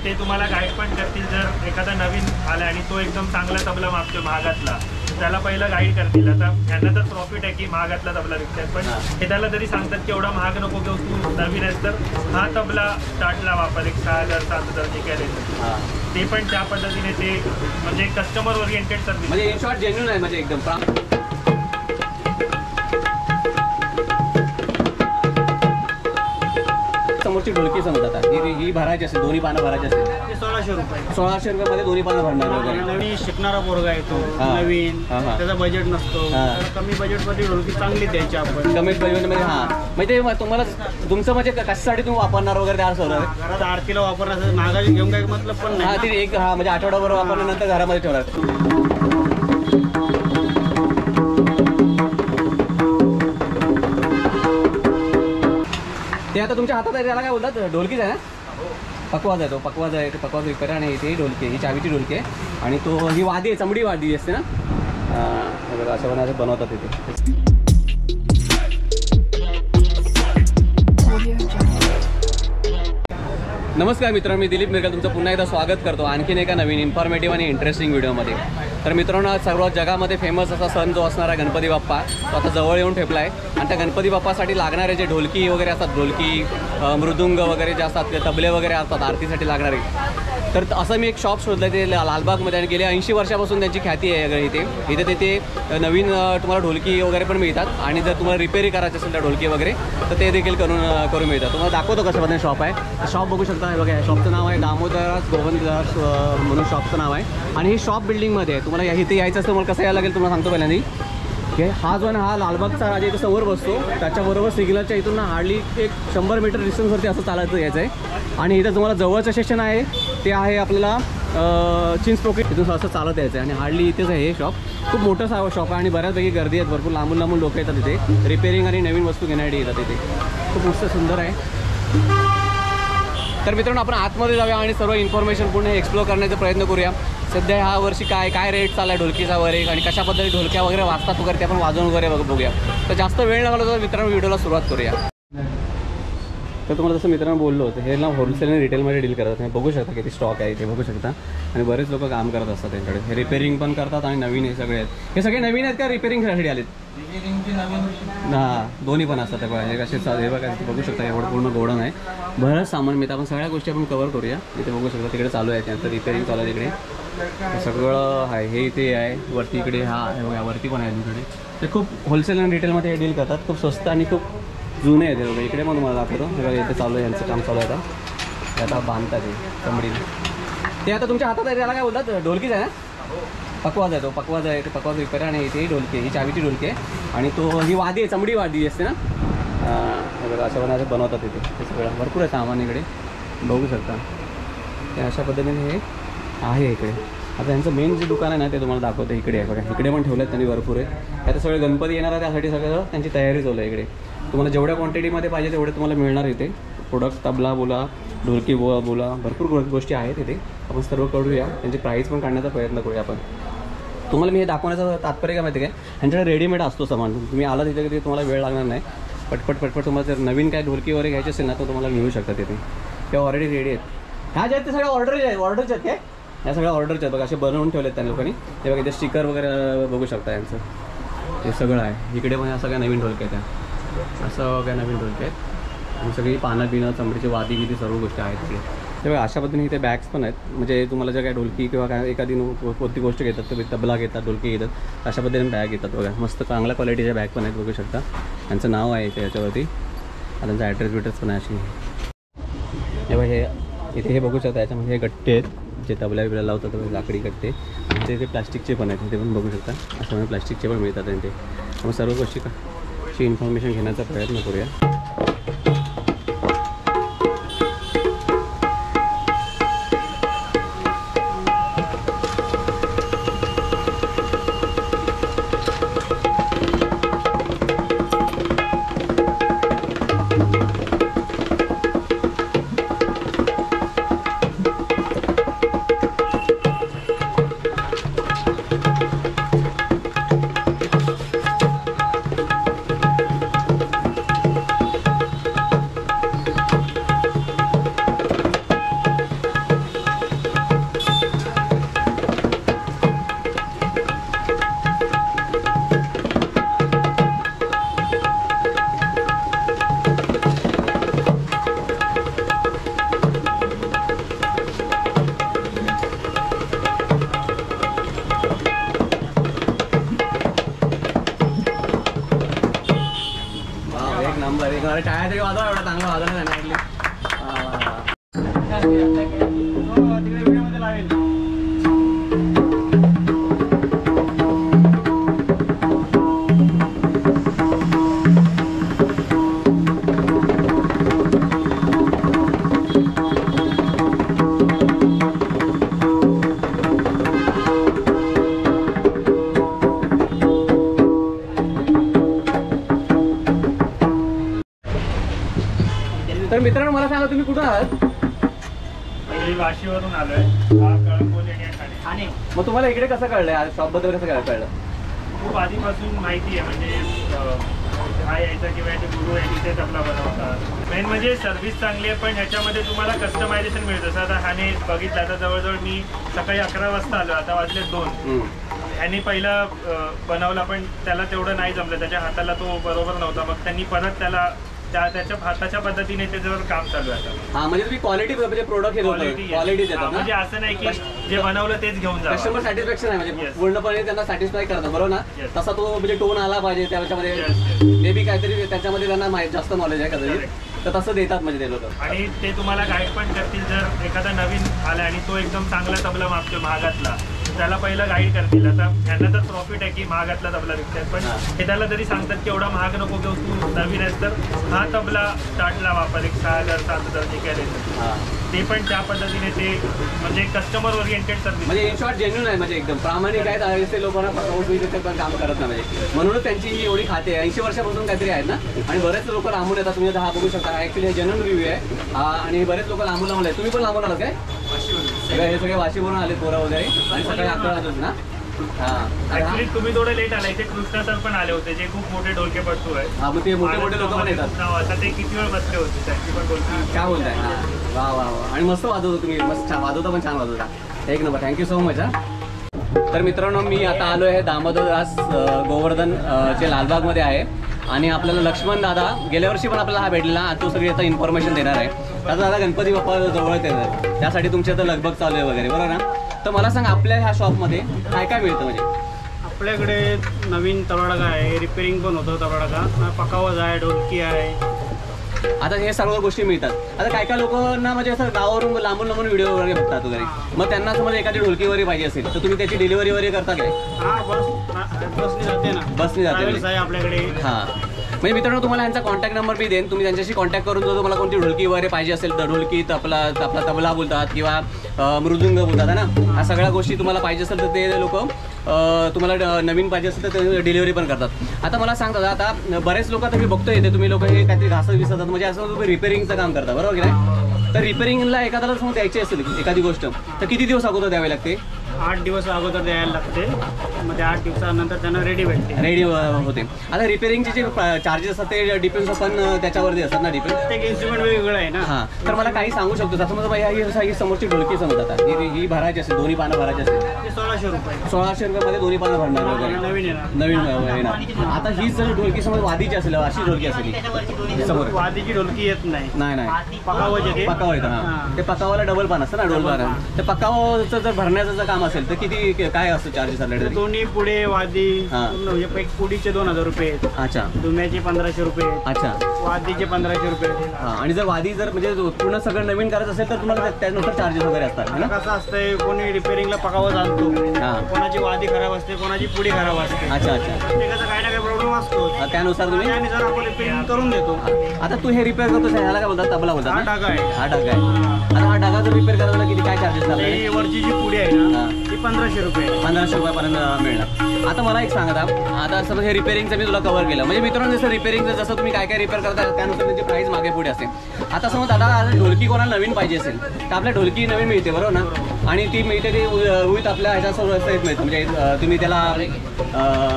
ते तुम्हाला गाईड पण करतील. जर एखादा नवीन आला आणि तो एकदम चांगला तबला मागतो महागातला, त्याला पहिलं गाईड करतील. आता यांना तर प्रॉफिट आहे की महागातला तबला विकतात, पण हे त्याला तरी सांगतात की एवढा महाग नको घेऊ, तू नवीन आहेस तर हा तबला स्टार्टला वापर, एक 6,000 7,000 निघाले. ते पण त्या पद्धतीने ते म्हणजे कस्टमर ओरिएंटेड सर्व्हिस, म्हणजे इन शॉर्ट जेन्युइन आहे म्हणजे एकदम. समोरची ढोलकी समजतात ही भरायची असेल, दोन्ही पानं भरायची असेल, 1600 रुपये. 1600 रुपयामध्ये दोन्ही पानं भरणार वगैरे. नवीन शिकणारा पोरगा येतो नवीन, त्याचा बजेट नसतो, तर कमी बजेटमध्ये ढोलकी चांगली द्यायची आपण. कमी बजेटमध्ये. हां, म्हणजे तुम्हाला तुमचं म्हणजे कशासाठी तुम्ही वापरणार वगैरे त्या सर घरात आरतीला वापरणार, महागाची घेऊन काही मतलब पण नाही. हां, ती एक म्हणजे आठवडाभर वापरल्यानंतर घरामध्ये ठेवणार. ते आता तुमच्या हातात आहे, त्याला काय बोलतात, ढोलकीच आहे ना? पकवाज आहे तो, पकवाज आहे, पकवाज रिपेअर. आणि इथे ढोलकी, ही चावीची ढोलकी आहे. आणि तो ही वादी आहे, चमडी वादी असते ना, बघा अशा बनायचं बनवतात इथे. नमस्कार मित्रांनो, मी दिलीप मिरकल तुमचं पुन्हा एकदा स्वागत करतो आणखीन एका नवीन इन्फॉर्मेटिव्ह आणि इंटरेस्टिंग व्हिडिओमध्ये. तर मित्रांनो, सर्व जगामध्ये फेमस असा सण जो असणारा गणपती बाप्पा, तो आता जवळ येऊन ठेपला आहे. आणि त्या गणपती बाप्पासाठी लागणारे जे ढोलकी वगैरे असतात, ढोलकी मृदुंग वगैरे जे असतात, ते तबले वगैरे असतात आरतीसाठी लागणारे. तर असं मी एक शॉप शोधलं ते लालबागमध्ये, आणि गेल्या 80 वर्षापासून त्यांची ख्याती आहे इथे ते नवीन तुम्हाला ढोलकी वगैरे पण मिळतात. आणि जर तुम्हाला रिपेअरी करायची असेल त्या ढोलकी वगैरे, तर ते देखील करून मिळतात. तुम्हाला दाखवतो कसं बघा शॉप आहे. शॉप बघू शकता, हे बघा, शॉपचं नाव आहे दामोदरदास गोविंददास म्हणून शॉपचं नाव आहे. आणि ही शॉप बिल्डिंगमध्ये आहे. तुम्हाला इथे यायचं असतं, मला कसं यायला लागेल तुम्हाला सांगतो पहिल्यांदा. हा जो आहे ना, हा लालबागचा राजा इथं समोर बसतो, त्याच्याबरोबर सिग्नलच्या इथून हार्डली एक 100 मीटर डिस्टन्सवरती असं चालायचं यायचं आहे. आणि इथं तुम्हाला जवळचं स्टेशन आहे ते आहे आपल्याला चिंचपोकळी, तिथून असं चालत यायचं आहे. आणि हार्डली इथेच आहे हे शॉप. खूप मोठं शॉप आहे आणि बऱ्याचपैकी गर्दी आहेत, भरपूर लांबून लोक येतात इथे रिपेअरिंग आणि नवीन वस्तू घेण्यासाठी येतात इथे. खूप मस्त सुंदर आहे. तर मित्रांनो, आपण आतमध्ये जाऊया आणि सर्व इन्फॉर्मेशन पूर्ण एक्सप्लोर करण्याचा प्रयत्न करूया. सध्या ह्या वर्षी काय रेट चालला आहे ढोलकीचा वगैरे, आणि कशा पद्धतीने ढोलक्या वगैरे वाजतात वगैरे, ते आपण वाजवून वगैरे बघूया. तर जास्त वेळ लागला तर मित्रांनो व्हिडिओला सुरुवात करूया. तर तुम्हाला जसं मित्रांनो बोललो होतं, हे ना होलसेल आणि रिटेलमध्ये डील करतात. हे बघू शकता किती स्टॉक आहे इथे, बघू शकता. आणि बरेच लोक काम करत असतात त्यांच्याकडे. हे रिपेअरिंग पण करतात आणि नवीन हे सगळे आहेत. हे सगळे नवीन आहेत का रिपेअरिंगसाठी आलेत? हां, दोन्ही पण असतात. बघा हे कसे हे बघा, बघू शकता एवढं पूर्ण गोडाऊन आहे, बरंच सामान मिळतं. आपण सगळ्या गोष्टी आपण कवर करूया. इथे बघू शकता तिकडे चालू आहे, त्यानंतर रिपेअरिंग चालू आहे तिकडे सगळं आहे. हे इथे आहे वरती, इकडे हा बघा वरती पण आहे तिकडे. ते खूप होलसेल आणि रिटेलमध्ये हे डील करतात. खूप स्वस्त आणि खूप जुने आहे ते बघा. इकडे पण तुम्हाला दाखवतो, बघा इथे चालू आहे, यांचं काम चालू आहे आता बांधतात ते चमडीने. ते आता तुमच्या हातात आहे, त्याला काय बोलतात, ढोलकीच आहे ना? पकवाज आहे तो, पकवाज आहे, ते पकवाज रिपेअर. आणि इथे ढोलकी, ही चावीची ढोलकी आहे. आणि तो ही वादी आहे, चमडी वादी असते ना, बघा अशा बनायचं बनवतात इथे. हे सगळं भरपूर आहे सामान इकडे, बघू शकता. ते अशा पद्धतीने हे आहे इकडे. आता यांचं मेन जे दुकान आहे ना, ते तुम्हाला दाखवतं. इकडे आहे बघा, इकडे पण ठेवलं आहेत त्यांनी भरपूर आहे. आता सगळे गणपती येणार आहे, त्यासाठी सगळं त्यांची तयारी चालू आहे इकडे. तुम्हाला जेवढ्या क्वांटिटीमध्ये पाहिजे तेवढे तुम्हाला मिळणार इथे. प्रोडक्ट तबला बोला, ढोलकी बोला, भरपूर गोष्टी आहेत इथे. आपण सर्व करूया, त्यांची प्राईस पण काढण्याचा प्रयत्न करूया आपण. तुम्हाला मी हे दाखवण्याचं तात्पर्य काय माहिती आहे काय, ह्यांच्याकडे रेडीमेड असतो सामान. तुम्ही आला तिथे कधी तुम्हाला वेळ लागणार नाही. पटपट तुम्हाला जर नवीन काय ढोलकी वगैरे घ्यायची असेल ना, तर तुम्हाला मिळू शकतात तिथे. त्या ऑलरेडी रेडी आहेत. ह्या ज्या आहेत ते सगळ्या ऑर्डरच्या आहेत काय, ह्या सगळ्या ऑर्डरच्या आहेत बघा, असे बनवून ठेवले आहेत त्या लोकांनी. ते बघा इथे स्टिकर वगैरे बघू शकता यांचं, ते सगळं आहे इकडे. पण ह्या सगळ्या नवीन ढोलक्या आहेत, त्या असं काय नवीन ढोलक्या आहेत. आणि सगळी पानं चमडीची वादी बिदी सर्व गोष्टी आहेत तिकडे. ते बघा अशा पद्धतीने इथे बॅग्स पण आहेत. म्हणजे तुम्हाला जर काय ढोलकी किंवा काय एखादी कोणती गोष्ट घेतात, तुम्ही तबला घेतात, ढोलकी घेतात, अशा पद्धतीने बॅग घेतात बघा. मस्त चांगल्या क्वालिटीच्या बॅग पण आहेत, बघू शकता. त्यांचं नाव आहे इथे याच्यावरती, त्यांचा ॲड्रेस पण आहे अशी. हे बघा हे इथे हे बघू शकता, याच्यामध्ये हे गट्टे आहेत जे तबला बिबला लावतात, लाकडी गट्टे. आणि ते प्लास्टिकचे पण आहेत, ते पण बघू शकता. अशामध्ये प्लास्टिकचे पण मिळतात त्यांचे. मग सर्व गोष्टीची इन्फॉर्मेशन घेण्याचा प्रयत्न करूया. अरे टाळ्या तरी वाजवा, एवढा चांगला वाजवला नाही ॲटली. तर मित्रांनो मला सांगा तुम्ही कुठून आहात? वाशीवरून आलोय. हा कळंबोली आणि ठाणे. मग तुम्हाला इकडे कसं कळलंय, शॉप बद्दल कसं कळलं? खूप आधीपासून माहिती आहे, म्हणजे हा यायचा किंवा याचे गुरु आहे तिथेच आपला बनवतात. मेन म्हणजे सर्व्हिस चांगली आहे, पण ह्याच्यामध्ये तुम्हाला कस्टमायझेशन मिळतं. जसं आता ह्याने बघितलं, आता जवळजवळ मी सकाळी 11 वाजता आलो, आता वाजले 2. ह्याने पहिला बनवला पण त्याला तेवढं नाही जमलं, त्याच्या हाताला तो बरोबर नव्हता. मग त्यांनी परत त्याला त्याच्या हाताच्या पद्धतीने त्याच्यावर काम चालू आहे. हा म्हणजे तुम्ही क्वालिटी म्हणजे प्रोडक्ट क्वालिटी देतात, म्हणजे असं नाही की जे बनवलं तेच घेऊन जा. कस्टमर सॅटिस्फॅक्शन आहे, म्हणजे पूर्णपणे त्यांना सॅटिस्फाय करतात, बरोबर ना? तसा तो म्हणजे टोन आला पाहिजे त्याच्यामध्ये, मे बी काहीतरी त्याच्यामध्ये त्यांना जास्त नॉलेज आहे कदाचित, तर तसं देतात म्हणजे ते लोक. आणि ते तुम्हाला गाईड पण करतील. जर एखादा नवीन आला आणि तो एकदम चांगला तबला मागतो महागातला, त्याला पहिलं गाईड करतील. आता यांना तर प्रॉफिट आहे की महागातला तबला विकतात, पण हे त्याला तरी सांगतात की एवढा महाग नको घेऊ, तू नवीन आहेस तर हा तबला स्टार्टला वापर, एक 6,000 7,000 ठीक आहे. ते पण त्या पद्धतीने ते म्हणजे कस्टमर ओरिएंटेड सर्व्हिस, म्हणजे इन शॉर्ट जेन्युइन आहे, म्हणजे एकदम प्रामाणिक आहेत. असे लोकांना पण काम करत नाही, म्हणजे म्हणूनच त्यांची ही एवढी खाते 80 वर्षापासून काहीतरी आहेत ना. आणि बरेच लोक लांबून येतात, तुम्ही हा बघू शकता. ऍक्च्युली जेन्युइन रिव्ह्यू आहे, आणि बरेच लोक लांबून लांबून आहेत. तुम्ही पण लांबून आलात काय? हे सगळे वाशीवरून आले पोरं वगैरे, आणि सकाळी 11 वाजता ना. ऍक्च्युली तुम्ही थोडं लेट आलाय. ते कृष्णा सर पण आले होते, जे खूप मोठे ढोलकेपट्टू आहेत. हा, मग ते मोठे मोठे लोक पण येतात. आता ते किती वेळ बसले होते, त्यांची पण ढोलकी. काय बोलताय? हा, वा वा वा. आणि मस्त वाजवतो तुम्ही, मस्त छान वाजवता, पण छान वाजवता. एक नंबर, थँक्यू सो मच. तर मित्रांनो, मी आता आलो आहे दामोदरदास गोवर्धन चे लालबागमध्ये आहे, आणि आपल्याला लक्ष्मण दादा गेल्या वर्षी पण आपल्याला हा भेटलेला, तो सगळी आता इन्फॉर्मेशन देणार आहे. आता दादा गणपती बाप्पा जवळ येतात, त्यासाठी तुमची आता लगबग चालू आहे वगैरे, बरोबर ना? तर मला सांग, आपल्या ह्या शॉपमध्ये काय काय मिळतं? म्हणजे आपल्याकडे नवीन तबला आहे, रिपेरिंग पण होतं तबला, पकावज आहे, ढोलकी आहे. आता हे सर्व गोष्टी मिळतात. आता काय काय लोकांना म्हणजे असं गावावरून लांबून लांबून व्हिडिओ वगैरे बघतात वगैरे, मग त्यांना समज एखादी ढोलकी वगैरे पाहिजे असेल तर तुम्ही त्याची डिलिव्हरी वगैरे करता काय? हां, बसनी जाते ना. बसनी जाते आहे आपल्याकडे. हां, म्हणजे मित्रांनो तुम्हाला यांचा कॉन्टॅक्ट नंबर मी देईन, तुम्ही त्यांच्याशी कॉन्टॅक्ट करून जर तुम्हाला कोणती ढोलकी वगैरे पाहिजे असेल तर ढोलकी, तबला बोलतात किंवा मृदुंग बोलतात ना, ह्या सगळ्या गोष्टी तुम्हाला पाहिजे असेल तर ते लोक तुम्हाला नवीन पाहिजे असेल तर ते डिलिव्हरी पण करतात. आता मला सांगतात, आता बरेच लोक आता मी बघतोय येते तुम्ही लोक हे काहीतरी घासत विसरतात, म्हणजे असं तुम्ही रिपेरिंगचं काम करता, बरोबर की नाही? तर रिपेरिंगला एखाद्याला समज द्यायची असेल एखादी गोष्ट तर किती दिवस अगोदर द्यावे लागते? 8 दिवस अगोदर द्यायला लागते, मग 8 दिवसानंतर त्यांना रेडी भेटते, रेडी होते. आता रिपेरिंगचे जे चार्जेस असतात ते डिपेंड्स आपण त्याच्यावरती असतात ना, डिपेंड. प्रत्येक इन्स्ट्रुमेंट वेगवेगळं आहे ना. हां, तर मला काही सांगू शकतो जसं समजा ही समोरची ढोलकी समजत आता ही भरायची असेल, दोन्ही पानं भरायची असेल, ते 1600 रुपये. 1600 रुपयामध्ये दोन्ही पानं भरणार वगैरे, नवीन येणार. नवीन येणार. आता ही जर ढोलकी समज वादीची असेल, अशी ढोलकी असेल समोर, वादीची ढोलकी येत नाही. नाही पकावज येते. पकाव येतं. हां, ते पकावाला डबल पान असतं ना, डोल पान. ते पकावाचं जर भरण्याचं जर काम असेल तर किती काय असतं चार्जेस आपल्याकडे? दोन्ही पुढे वादी म्हणजे पुढीचे 2000 रुपये, अच्छा, दुम्याचे 1500 रुपये, अच्छा, वादीचे 1500 रुपये. हां, आणि जर वादी जर म्हणजे पूर्ण सगळं नवीन करायचं असेल तर तुम्हाला त्यानुसार चार्जेस वगैरे असतात ना? कसं असतंय, कोणी रिपेरिंगला पकावज आणतो, हां, कोणाची वादी खराब असते, कोणाची पुढी खराब असते. अच्छा अच्छा, प्रत्येकाचा काही ना काही प्रॉब्लेम असतो, त्यानुसार तुम्ही त्यानुसार आपण रिपेरिंग करून देतो. आता तू हे रिपेअर करतो ह्याला काय बोलतात? तबला बोलतात. हा डागा आहे. हा डागा आहे. आता हा डागा जर रिपेअर करायला किती काय चार्जेस लागतात? ही वरची जी पुढी आहे ना, ती 1500 रुपये. 1500 रुपयापर्यंत मिळणार. आता मला एक सांगा, आता समज हे रिपेरिंगचं मी तुला कव्हर केलं, म्हणजे मित्रांनो जसं रिपेरिंगचं जसं तुम्ही काय काय रिपेअर करता त्यानुसार त्याची प्राईस मागे पुढे असते. आता समज आता ढोलकी कोणाला नवीन पाहिजे असेल तर आपल्या ढोलकी नवीन मिळते, बरोबर ना? आणि ती मिळते ती विथ आपल्या ह्याच्यासोबत मिळतं, म्हणजे तुम्ही त्याला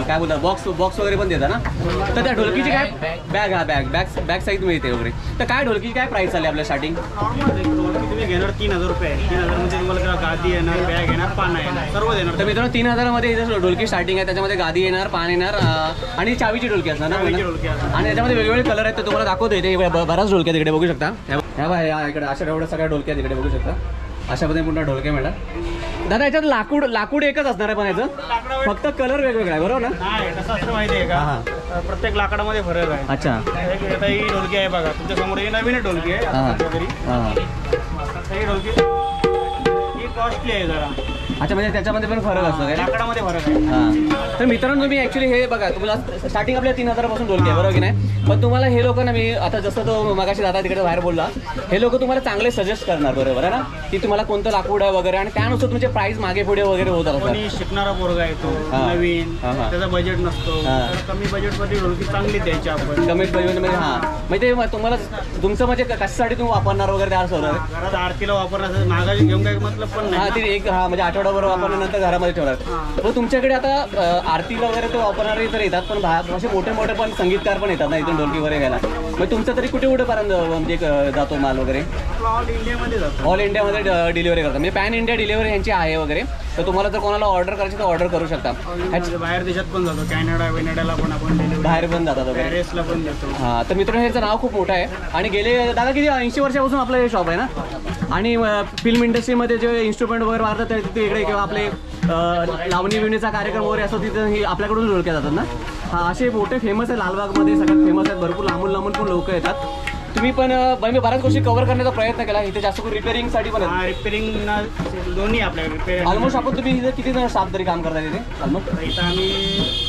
काय बोलता बॉक्स वगैरे पण देता ना, तर त्या ढोलकीची काय बॅग, हा बॅग साईज मिळते वगैरे. तर काय ढोलकीची काय प्राईस आली आपल्या स्टार्टिंग? तुम्ही घेणार 3000 रुपये. 3000 मध्ये तुम्हाला गादी येणार, बॅग येणार, पान येणार, सर्व देणार. तर मित्रांनो 3000 मध्ये ढोलकी स्टार्टिंग आहे, त्याच्यामध्ये गादी येणार, पान येणार, आणि चावीची ढोलकी असणार ना. आणि त्याच्यामध्ये वेगवेगळे कलर आहेत, तर तुम्हाला दाखवतो इथे बऱ्याच ढोलक्या तिकडे बघू शकता. ह्या बाय इकडे अशा एवढ्या सगळ्या ढोलक्या तिकडे बघू शकता. अशा पद्धतीने पुन्हा ढोलके मिळतात. दादा याच्यात लाकूड एकच असणार आहे पण याचं फक्त कलर वेगवेगळा आहे बरोबर ना? नाही कसं असतं माहिती आहे का, प्रत्येक लाकडामध्ये फरक आहे. अच्छा. आता ही ढोलकी आहे बघा तुमच्या समोर, ही नवीन ढोलकी आहे आता तरी. ही ढोलकी ही कॉस्टली आहे जरा. अच्छा, म्हणजे त्याच्यामध्ये पण फरक असतो काय? लाकडामध्ये फरक आहे. हां. तर मित्रांनो तुम्ही ॲक्च्युली हे बघा, तुम्हाला स्टार्टिंग आपल्या 3000पासून ढोलकी आहे बरोबर की नाही? पण तुम्हाला हे लोक ना, मी आता जसं तो मगाशी दादा तिकडे बाहेर बोलला, हे लोक तुम्हाला चांगले सजेस्ट करणार बरोबर आहे ना, की तुम्हाला कोणतं लाकूड आहे वगैरे, आणि त्यानुसार तुमचे प्राइस मागे पुढे वगैरे होत असतात. कोणी शिकणारा पोरगा येतो नवीन, त्याचा बजेट नसतो, तर कमी बजेटमध्ये ढोलकी चांगली द्यायची आपण. कमी बजेटमध्ये. हां, म्हणजे तुम्हाला तुमचं म्हणजे कशासाठी तुम्ही वापरणार वगैरे त्या असं घरात आरतीला वापरणार, महागाची घेऊन काही मतलब पण हां, नाही. ती एक म्हणजे आठवडाभर वापरल्यानंतर घरामध्ये ठेवणार. पण तुमच्याकडे आता आरतीला वगैरे ते वापरणारे तर येतात, पण असे मोठे पण संगीतकार पण येतात ना इथून ढोलकी वगैरे घ्यायला. मग तुमचं तरी कुठे पर्यंत म्हणजे जातो माल वगैरे? ऑल इंडियामध्ये जातो. ऑल इंडियामध्ये डिलिव्हरी करतात, म्हणजे पॅन इंडिया डिलिव्हरी यांची आहे वगैरे. तर तुम्हाला जर कोणाला ऑर्डर करायची तर ऑर्डर करू शकता. बाहेर देशात पण जातो, कॅनडाला पण आपण बाहेर पण जातात वगैरे, पॅरिसला पण देतो. हां. तर मित्रांनो ह्याचं नाव खूप मोठं आहे, आणि गेले दादा किती 80 वर्षापासून आपलं हे शॉप आहे ना. आणि फिल्म इंडस्ट्रीमध्ये जे इन्स्ट्रुमेंट वगैरे वाढतात तिथे इकडे, किंवा आपले लावणी बिवणीचा कार्यक्रम वगैरे असतो तिथं ही आपल्याकडून ढोलक्या जातात ना. हां, असे मोठे फेमस आहे लालबागमध्ये, सगळ्यात फेमस आहेत, भरपूर लांबून पण लोक येतात. तुम्ही पण मी बऱ्याच गोष्टी कव्हर करण्याचा प्रयत्न केला. इथे जास्त करून रिपेअरिंगसाठी पण आहे. रिपेअरिंग दोन्ही आपल्याकडे रिपेअरिंग. ऑलमोस्ट आपण तुम्ही इथे किती जण स्टाफ तरी काम करता तिथे? ऑलमोस्ट इथं आम्ही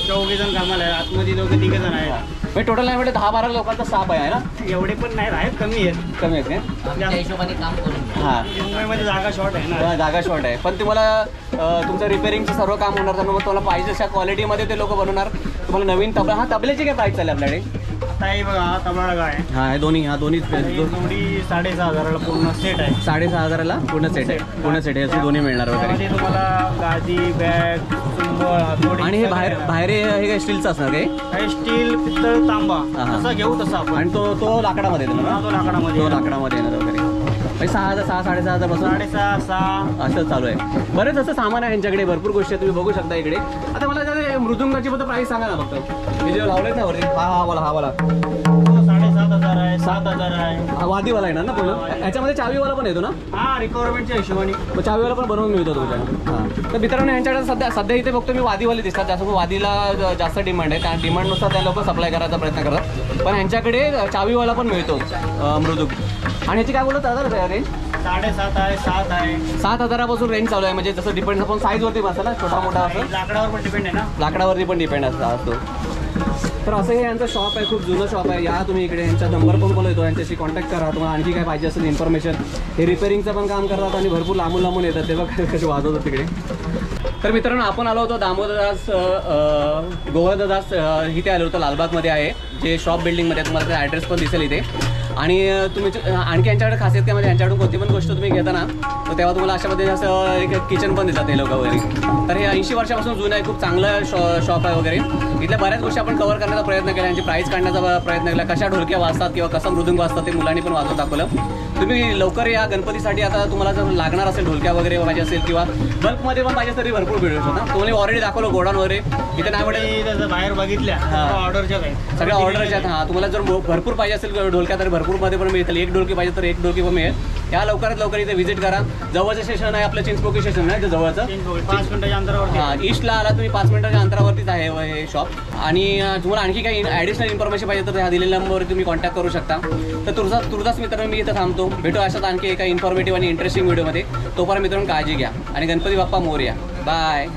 14 जण कामाला आहे, आतमध्ये 2-3 जण आहेत. म्हणजे टोटल नाही म्हणजे 10-12 लोकांचा स्टाफ आहे ना? एवढे पण नाही आहेत, कमी आहेत. कमी आहेत काय? त्या हिशोबाने काम करून. हां, मुंबईमध्ये जागा शॉर्ट आहे ना. जागा शॉर्ट आहे, पण तुम्हाला तुमचं रिपेअरिंगचं सर्व काम होणार, तर मग तुम्हाला पाहिजे अशा क्वालिटीमध्ये ते लोक बनवणार. तुम्हाला नवीन तबला, हा तबल्याची काय प्राईस चालली आपल्याकडे? आता हे बघा, हा तबला आहे. हां, हे दोन्ही जोडी 6,500ला पूर्ण सेट आहे. 6,500ला पूर्ण सेट आहे. पूर्ण सेट आहे, असे दोन्ही मिळणार वगैरे. त्यामध्ये तुम्हाला गादी, बॅग, चुंबळ, हातोडी. आणि हे बाहेर हे काय स्टीलचं असणार काय? हे स्टील, पित्तळ, तांबा असं घेऊ तसं आपण. आणि तो लाकडामध्ये येतो ना? तो लाकडामध्ये. तो लाकडामध्ये येणार वगैरे. म्हणजे 6,000-6,500 पासून 6,500 असं चालू आहे. बरेच असं सामान आहे यांच्याकडे, भरपूर गोष्टी तुम्ही बघू शकता इकडे. आता मला जरा मृदुंगाची फक्त प्राईस सांगा ना फक्त. हे जे लावलेत ना वरती, हा वाला 7,500 आहे, 7,000 आहे. वादीवाला येणार ना पूर्ण. याच्यामध्ये चावीवाला पण येतो ना? हा, रिक्वायरमेंटच्या हिशोबाने. मग चावीवाला पण बनवून मिळतो तुमच्या. हां, तर मित्रांनो यांच्याकडे सध्या इथे बघतो मी वादीवाले दिसतात. जास्त वादीला जास्त डिमांड आहे, त्या डिमांडनुसार त्या लोक सप्लाय करायचा प्रयत्न करतात. पण ह्यांच्याकडे चावीवाला पण मिळतो मृदुंग. आणि ह्याची काय बोलत दादा रेंज? 7,500 आहे, 7 आहे. 7,000पासून रेंज चालू आहे. म्हणजे जसं डिपेंड आपण साईजवरती बसतं ना, छोटा मोठा असं. लाकडावर पण डिपेंड आहे ना. लाकडावरती पण डिपेंड असतो. तर असं हे यांचं शॉप आहे, खूप जुनं शॉप आहे. या तुम्ही इकडे यांचा नंबर पण बोलतो, यांच्याशी कॉन्टॅक्ट करा. तुम्हाला आणखी काय पाहिजे असेल इन्फॉर्मेशन. हे रिपेअरिंगचं पण काम करतात आणि भरपूर लांबून येतात. ते बघा कसे वाजवतात तिकडे. तर मित्रांनो आपण आलो होतो दामोदरदास गोवर्धनदास इथे आलो होतो, लालबागमध्ये आहे जे शॉप बिल्डिंगमध्ये. तुम्हाला ते ॲड्रेस पण दिसेल इथे. आणि तुम्ही आणखी यांच्याकडे खासियत काय, म्हणजे यांच्याकडून कोणती पण गोष्ट तुम्ही घेता ना, तर तेव्हा तुम्हाला अशामध्ये असं एक किचन पण देतात हे लोक वगैरे. तर हे 80 वर्षापासून जुनं आहे, खूप चांगलं शॉप आहे वगैरे. इथल्या बऱ्याच गोष्टी आपण कव्हर करण्याचा प्रयत्न केला, यांची प्राईस काढण्याचा प्रयत्न केला, कशा ढोलक्या वाजतात किंवा कसा मृदुंग वाजतात ते मुलांनी पण वाजवून दाखवलं. तुम्ही लवकर या गणपतीसाठी. आता तुम्हाला जर लागणार असेल ढोलक्या वगैरे पाहिजे असेल किंवा बल्कमध्ये पण पाहिजे तरी भरपूर भेटू शकतात. तुम्हाला ऑलरेडी दाखवलं गोडाऊन वगैरे इथे नाही म्हटलं त्याचं बाहेर बघितल्या ऑर्डरच्या आहेत, सगळ्या ऑर्डरच्या आहेत. हां, तुम्हाला जर भरपूर पाहिजे असेल ढोलक्या तर भरपूरमध्ये पण मिळतील. एक ढोलकी पाहिजे तर एक ढोलकी पण मिळेल. या लवकरात लवकर इथे व्हिजिट करा. जवळचं स्टेशन आहे आपलं चिंचपोकी स्टेशन आहे, ते जवळचं 5 मिनिटाच्या अंतरावरती. हां, ईस्टला आला तुम्ही 5 मिनिटाच्या अंतरावरतीच आहे हे शॉप. आणि तुम्हाला आणखी काही ॲडिशनल इन्फॉर्मेशन पाहिजे तर ह्या दिलेल्या नंबरवर तुम्ही कॉन्टॅक्ट करू शकता. तर तुर्दास मित्रांनो मी इथं थांबतो. भेटू अशाच आणखी एका इन्फॉर्मेटिव्ह आणि इंटरेस्टिंग व्हिडिओमध्ये. तोपर्यंत मित्रांनो काळजी घ्या आणि गणपती बाप्पा मोरया. बाय.